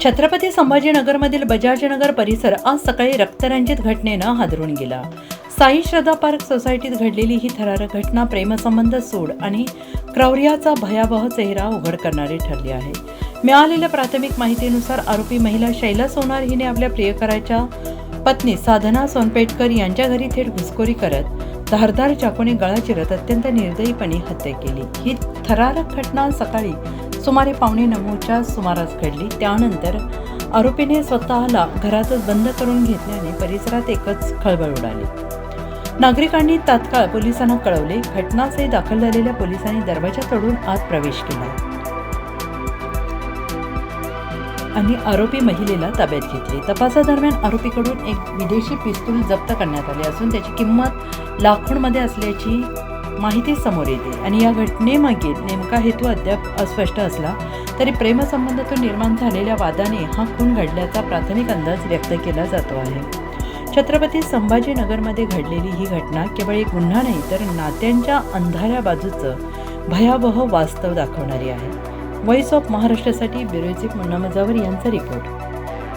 छत्रपती संभाजीनगरमधील बजाजनगर परिसर आज सकाळी रक्तरंजित घटनेनं हादरून गेला. साई श्रद्धा पार्क सोसायटीत घडलेली ही थरारक घटना प्रेमसंबंध सूड आणि क्रौर्याचा भयावह चेहरा उघड करणारी ठरली आहे. मिळालेल्या प्राथमिक माहितीनुसार आरोपी महिला शैला सोनार हिने आपल्या प्रियकराच्या पत्नी साधना सोनपेटकर यांच्या घरी थेट घुसखोरी करत धारदार चाकूने गळा चिरत अत्यंत निर्दयीपणे हत्या केली. ही थरारक घटना सकाळी सुमारे 8:45च्या सुमारास घडली. त्यानंतर आरोपीने स्वतःला घरातच बंद करून घेतल्याने परिसरात एकच खळबळ उडाली. नागरिकांनी तात्काळ पोलिसांना कळवले. घटनास्थळी दाखल झालेल्या पोलिसांनी दरवाजा तोडून आत प्रवेश केला आणि आरोपी महिलेला ताब्यात घेतले. तपासादरम्यान आरोपीकडून एक विदेशी पिस्तूल जप्त करण्यात आले असून त्याची किंमत लाखोंमध्ये असल्याची माहिती समोर येते आणि या घटनेमागील नेमका हेतू अद्याप अस्पष्ट असला तरी प्रेमसंबंधातून निर्माण झालेल्या वादाने हा खून घडल्याचा प्राथमिक अंदाज व्यक्त केला जातो आहे. छत्रपती संभाजीनगरमध्ये घडलेली ही घटना केवळ एक गुन्हा नाही तर नात्यांच्या अंधाऱ्या बाजूचं भयावह वास्तव दाखवणारी आहे. व्हॉइस ऑफ महाराष्ट्रासाठी ब्युरो चीफ मुन्ना मुजावर यांचा रिपोर्ट.